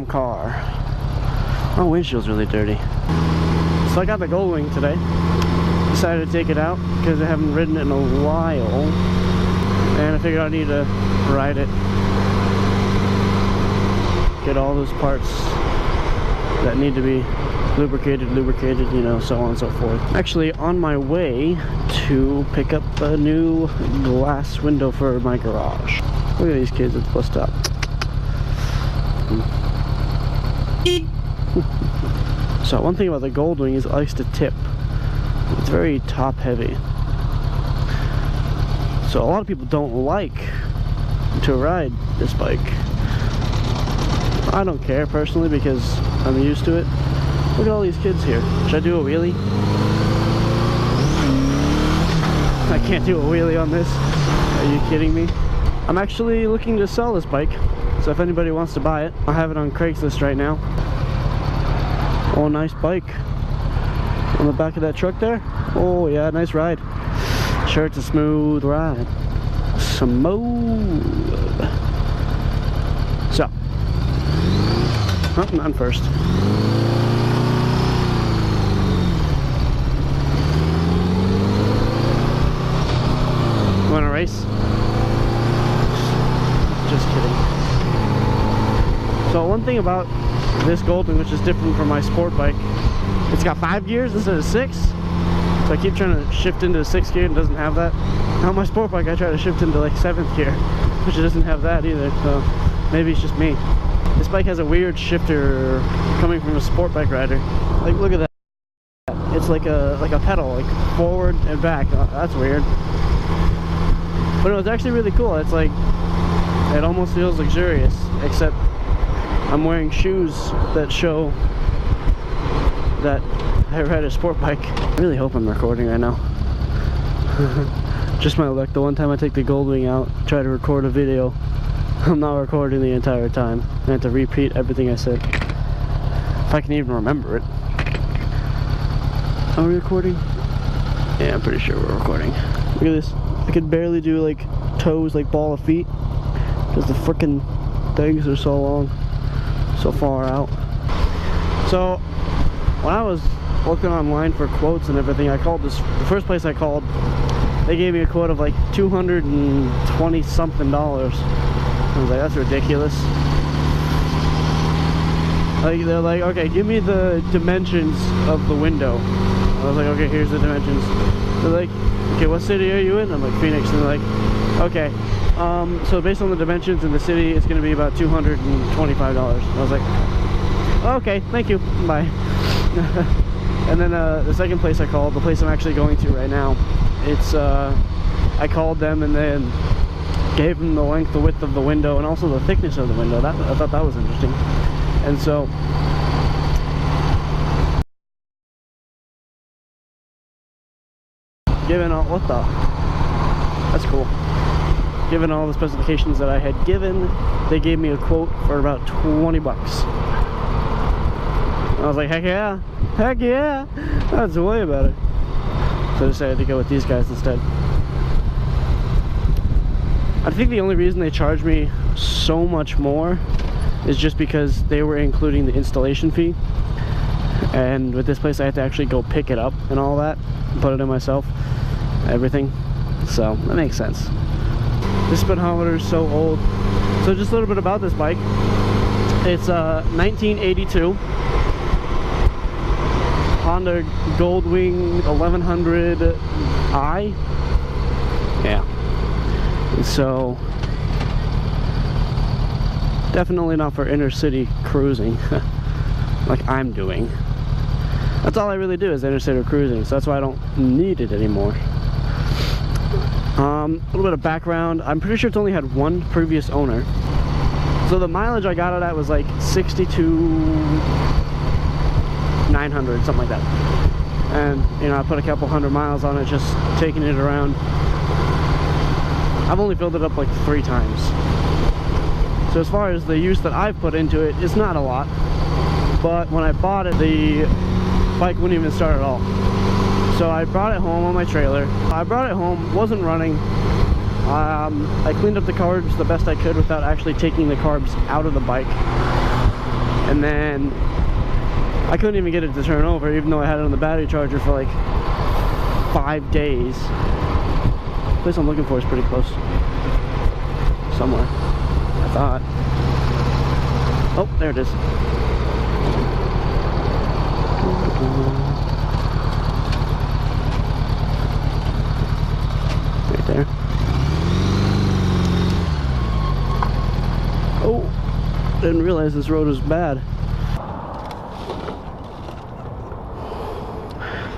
damn car. My windshield's really dirty. So I got the Goldwing today. Decided to take it out because I haven't ridden it in a while. And I figured I need to ride it. Get all those parts that need to be lubricated, you know, so on and so forth. Actually, on my way to pick up a new glass window for my garage. Look at these kids at the bus stop. So one thing about the Goldwing is it likes to tip. It's very top heavy. So a lot of people don't like to ride this bike. I don't care personally because I'm used to it. Look at all these kids here. Should I do a wheelie? I can't do a wheelie on this. Are you kidding me? I'm actually looking to sell this bike. So if anybody wants to buy it, I'll have it on Craigslist right now. Oh, nice bike. On the back of that truck there. Oh yeah, nice ride. Sure, it's a smooth ride. Smooth. So. Oh, not first. Want to race? Just kidding. So one thing about this Goldwing, which is different from my sport bike, it's got 5 gears instead of 6. So I keep trying to shift into 6th gear and it doesn't have that. Now on my sport bike I try to shift into like 7th gear, which it doesn't have that either, so maybe it's just me. This bike has a weird shifter coming from a sport bike rider. Like, look at that. It's like a pedal, like forward and back. That's weird. But no, it's actually really cool. It's like, it almost feels luxurious, except I'm wearing shoes that show that I ride a sport bike. I really hope I'm recording right now. Just my luck. The one time I take the Goldwing out, try to record a video, I'm not recording the entire time. I have to repeat everything I said. If I can even remember it. Are we recording? Yeah, I'm pretty sure we're recording. Look at this. I could barely do like toes, like ball of feet, because the frickin' things are so long, so far out. So when I was looking online for quotes and everything, I called this, the first place I called, they gave me a quote of like $220 something. I was like, that's ridiculous. Like, they're like, okay, give me the dimensions of the window. I was like, okay, here's the dimensions. They're like, okay, what city are you in? I'm like, Phoenix. And they're like, okay, so based on the dimensions in the city, it's going to be about $225. I was like, okay, thank you, bye. And then the second place I called, the place I'm actually going to right now, it's, I called them and then gave them the length, the width of the window, and also the thickness of the window. I thought that was interesting. And so given all, what the, that's cool. Given all the specifications that I had given, they gave me a quote for about 20 bucks. I was like, heck yeah, that's way better. So I decided to go with these guys instead. I think the only reason they charged me so much more is just because they were including the installation fee, and with this place I had to actually go pick it up and all that, put it in myself, everything, so that makes sense. This speedometer is so old. So just a little bit about this bike. It's a 1982 Honda Goldwing 1100i. Yeah. So definitely not for inner city cruising like I'm doing. That's all I really do is inner city cruising, so that's why I don't need it anymore. A little bit of background. I'm pretty sure it's only had one previous owner. So the mileage I got it at was like 62,900, something like that. And you know, I put a couple hundred miles on it, just taking it around. I've only filled it up like 3 times. So as far as the use that I've put into it, it's not a lot. But when I bought it, the bike wouldn't even start at all. So I brought it home on my trailer. I brought it home, wasn't running. I cleaned up the carbs the best I could without actually taking the carbs out of the bike. and then I couldn't even get it to turn over, even though I had it on the battery charger for like 5 days. The place I'm looking for is pretty close. Somewhere, I thought. Oh, there it is. Right there. Oh, didn't realize this road was bad.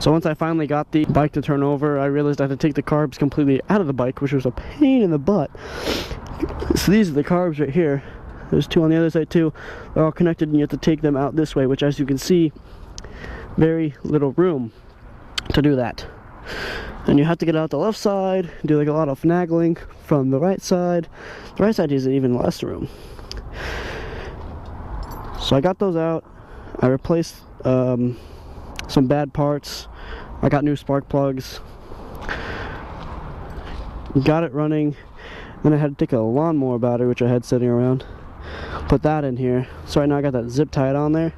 So once I finally got the bike to turn over, I realized I had to take the carbs completely out of the bike, which was a pain in the butt. So these are the carbs right here. There's two on the other side too. They're all connected and you have to take them out this way, which, as you can see, very little room to do that. And you have to get out the left side, do like a lot of finagling from the right side. The right side is even less room. So I got those out. I replaced some bad parts. I got new spark plugs. Got it running. Then I had to take a lawnmower battery, which I had sitting around. Put that in here. So right now I got that zip tied on there.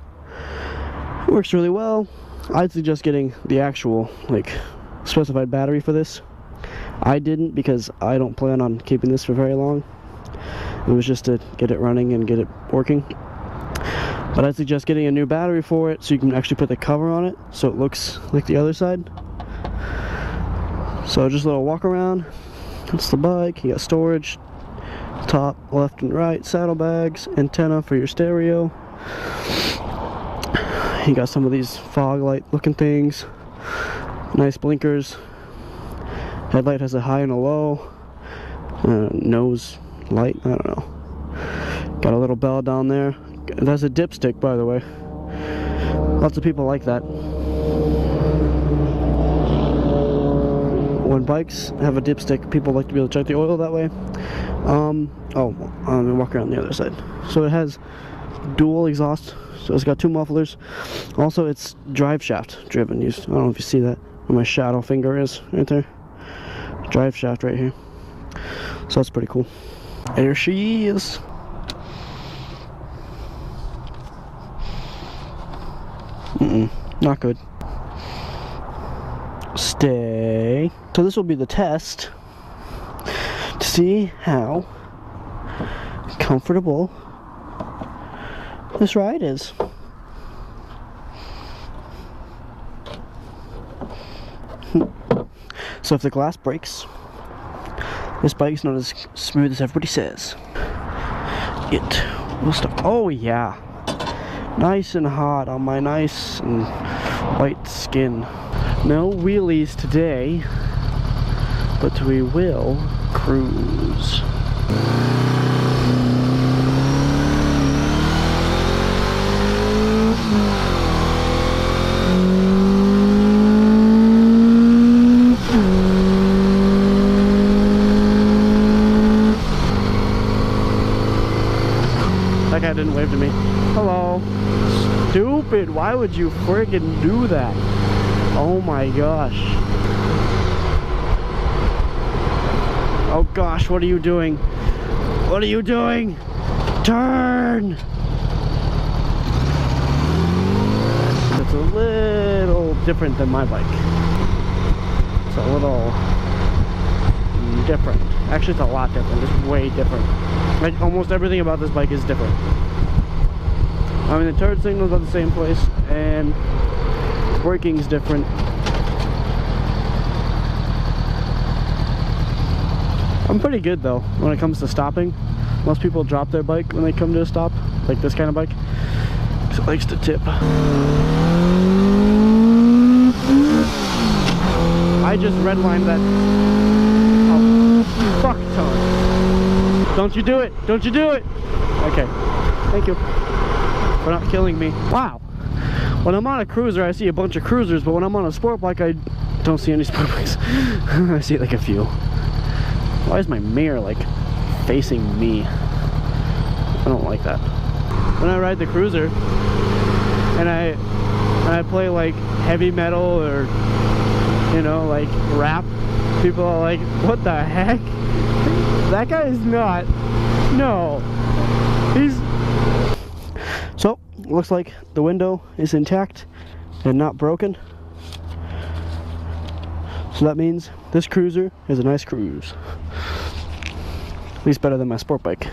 It works really well. I'd suggest getting the actual like specified battery for this. I didn't, because I don't plan on keeping this for very long. It was just to get it running and get it working. But I'd suggest getting a new battery for it so you can actually put the cover on it so it looks like the other side. So just a little walk around. That's the bike. You got storage, top, left and right, saddlebags, antenna for your stereo. You got some of these fog light looking things, nice blinkers. Headlight has a high and a low. Nose light, I don't know. Got a little bell down there. That's a dipstick, by the way. Lots of people like that. When bikes have a dipstick, people like to be able to check the oil that way. I'm gonna walk around the other side. So it has dual exhaust, so it's got 2 mufflers. Also, it's drive shaft driven. I don't know if you see that, where my shadow finger is right there. Drive shaft right here. So that's pretty cool. There she is. Not good. Stay. So this will be the test to see how comfortable this ride is. So if the glass breaks, this bike's not as smooth as everybody says. It will stop. Oh yeah, nice and hot on my nice and white skin. No wheelies today, but we will cruise. That guy didn't wave to me. Hello. Stupid, why would you friggin' do that? Oh my gosh. Oh gosh, what are you doing? What are you doing? Turn! It's a little different than my bike. It's a little different. Actually, it's a lot different. It's way different. Like, almost everything about this bike is different. I mean, the turn signal's at the same place, and braking's different. I'm pretty good though when it comes to stopping. Most people drop their bike when they come to a stop, like this kind of bike, because it likes to tip. I just redlined that a fuck ton. Don't you do it! Don't you do it! Okay, thank you for not killing me. Wow. When I'm on a cruiser, I see a bunch of cruisers, but when I'm on a sport bike, I don't see any sport bikes. I see like a few. Why is my mirror like facing me? I don't like that. When I ride the cruiser and I play like heavy metal or, you know, like rap, people are like, what the heck? That guy is not. No. He's... So, looks like the window is intact and not broken. So that means this cruiser is a nice cruise. At least better than my sport bike.